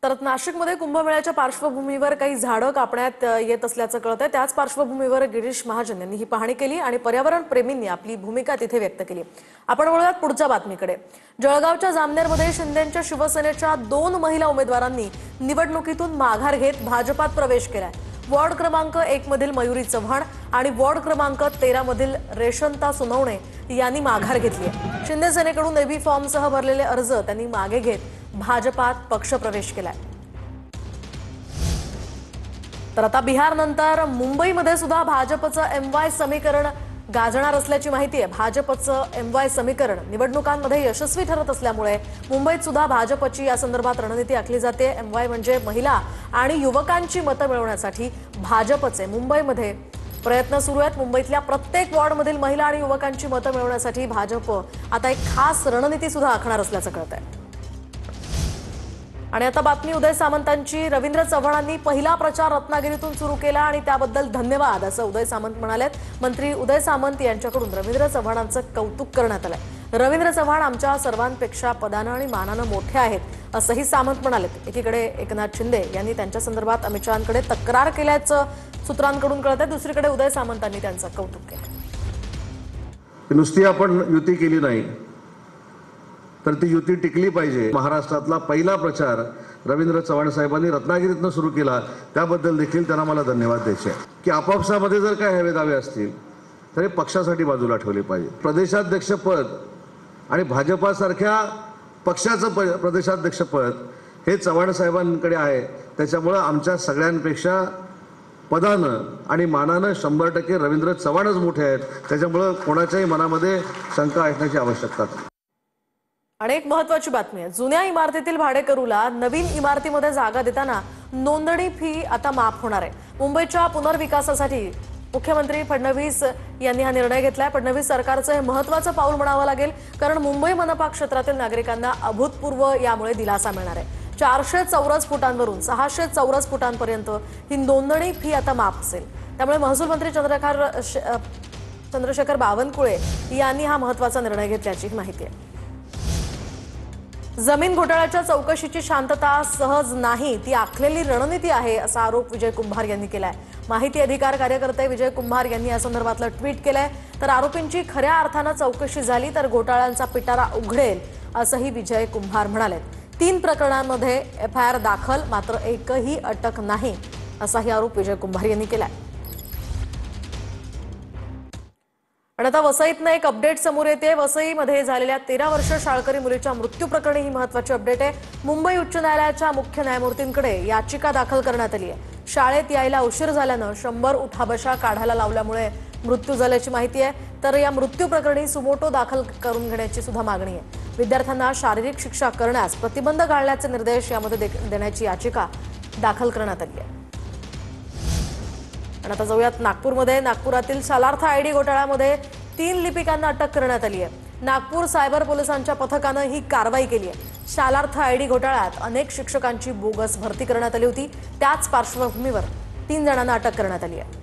तर नाशिकमध्ये कुंभमेळ्याच्या पार्श्वभूमीवर काही झाडं कापण्यात येत असल्याचं कळतंय। त्याच पार्श्वभूमीवर गिरीश महाजन यांनी ही पाहणी केली आणि पर्यावरण प्रेमींनी आपली भूमिका तिथे व्यक्त केली। आपण वळूयात पुढच्या बातमीकडे। जळगावच्या जामनेरमध्ये शिंदेंच्या शिवसेनेच्या 2 महिला उमेदवारांनी निवडणुकीतून माघार घेत भाजपात प्रवेश केलाय। वॉर्ड क्रमांक 1 मधील मयुरी चव्हाण आणि वॉर्ड क्रमांक 13 मधील रेशंता सुनवणे यांनी माघार घेतली आहे। शिंदे सेनेकडून एबी फॉर्मसह भरलेले अर्ज त्यांनी मागे घेत भाजपात पक्षप्रवेश केलाय। तर आता बिहार नंतर मुंबईमध्ये सुद्धा भाजपचं एमवाय समीकरण गाजणार असल्याची माहिती आहे। भाजपचं एमवाय समीकरण निवडणुकांमध्ये यशस्वी ठरत असल्यामुळे मुंबईत सुद्धा भाजपची या संदर्भात रणनीती आखली जाते। एमवाय म्हणजे महिला आणि युवकांची मतं मिळवण्यासाठी भाजपचे मुंबईमध्ये प्रयत्न सुरू आहेत। मुंबईतल्या प्रत्येक वॉर्डमधील महिला आणि युवकांची मतं मिळवण्यासाठी भाजप आता एक खास रणनीती सुद्धा आखणार असल्याचं कळतंय। आणि आता बातमी उदय सामंतांची। रवींद्र चव्हाणांनी पहिला प्रचार रत्नागिरीतून सुरू केला आणि त्याबद्दल धन्यवाद असं उदय सामंत म्हणालेत। मंत्री उदय सामंत यांच्याकडून रवींद्र चव्हाणांचं कौतुक करण्यात आलंय। रवींद्र चव्हाण आमच्या सर्वांपेक्षा पदानं आणि मानानं मोठे आहेत असंही सामंत म्हणालेत। एकीकडे एकनाथ शिंदे यांनी त्यांच्या संदर्भात अमित शहांकडे तक्रार केल्याचं सूत्रांकडून कळतंय, दुसरीकडे उदय सामंतांनी त्यांचं कौतुक केलं। नुसती आपण युती केली नाही तर ती युती टिकली पाहिजे। महाराष्ट्रातला पहिला प्रचार रवींद्र चव्हाण साहेबांनी रत्नागिरीतनं सुरू केला, त्याबद्दल देखील त्यांना मला धन्यवाद द्यायचे की आपापसामध्ये जर काय हवे दावे असतील तर हे पक्षासाठी बाजूला ठेवले पाहिजे। प्रदेशाध्यक्षपद आणि भाजपासारख्या पक्षाचं प्रदेशाध्यक्षपद हे चव्हाण साहेबांकडे आहे, त्याच्यामुळे आमच्या सगळ्यांपेक्षा पदानं आणि मानानं 100% रवींद्र चव्हाणच मोठे आहेत। त्याच्यामुळे कोणाच्याही मनामध्ये शंका असण्याची आवश्यकता नाही। आणि एक महत्त्वाची बातमी आहे। जुन्या इमारतीतील भाडेकरूला नवीन इमारतीमध्ये जागा देताना नोंदणी फी आता माफ होणार आहे। मुंबईच्या पुनर्विकासासाठी मुख्यमंत्री फडणवीस यांनी हा निर्णय घेतलाय। फडणवीस सरकारचं हे महत्त्वाचं पाऊल म्हणावं लागेल, कारण मुंबई मनपा क्षेत्रातील नागरिकांना अभूतपूर्व यामुळे दिलासा मिळणार आहे। 400 चौरस फुटांवरून 600 चौरस फुटांपर्यंत ही नोंदणी फी आता माफ असेल। त्यामुळे महसूल मंत्री चंद्रशेखर बावनकुळे यांनी हा महत्त्वाचा निर्णय घेतल्याची माहिती आहे। जमीन घोटाळ्याच्या चौकशीची शांतता सहज नाही, ती आखलेली रणनीती आहे असा आरोप विजय कुंभार यांनी केलाय। माहिती अधिकार कार्यकर्ते विजय कुंभार यांनी या संदर्भातलं ट्विट केलंय। तर आरोपींची खऱ्या अर्थानं चौकशी झाली तर घोटाळ्यांचा पिटारा उघडेल असंही विजय कुंभार म्हणालेत। 3 प्रकरणांमध्ये एफआयआर दाखल, मात्र एकही अटक नाही असाही आरोप विजय कुंभार यांनी केलाय। आणि आता वसईतनं एक अपडेट समोर येते। वसईमध्ये झालेल्या 13 वर्ष शाळकरी मुलीच्या मृत्यू प्रकरणी ही महत्त्वाची अपडेट आहे। मुंबई उच्च न्यायालयाच्या मुख्य न्यायमूर्तींकडे याचिका दाखल करण्यात आली आहे। शाळेत यायला उशीर झाल्यानं 100 उठाबशा काढायला लावल्यामुळे मृत्यू झाल्याची माहिती आहे। तर या मृत्यू प्रकरणी सुमोटो दाखल करून घेण्याची सुद्धा मागणी आहे। विद्यार्थ्यांना शारीरिक शिक्षा करण्यास प्रतिबंध घालण्याचे निर्देश यामध्ये देण्याची याचिका दाखल करण्यात आली आहे। आणि आता जाऊयात नागपूरमध्ये। नागपुरातील शालार्थ आयडी घोटाळ्यामध्ये 3 लिपिकांना अटक करण्यात आली आहे। नागपूर सायबर पोलिसांच्या पथकानं ही कारवाई केली आहे। शालार्थ आयडी घोटाळ्यात अनेक शिक्षकांची बोगस भरती करण्यात आली होती, त्याच पार्श्वभूमीवर 3 जणांना अटक करण्यात आली आहे।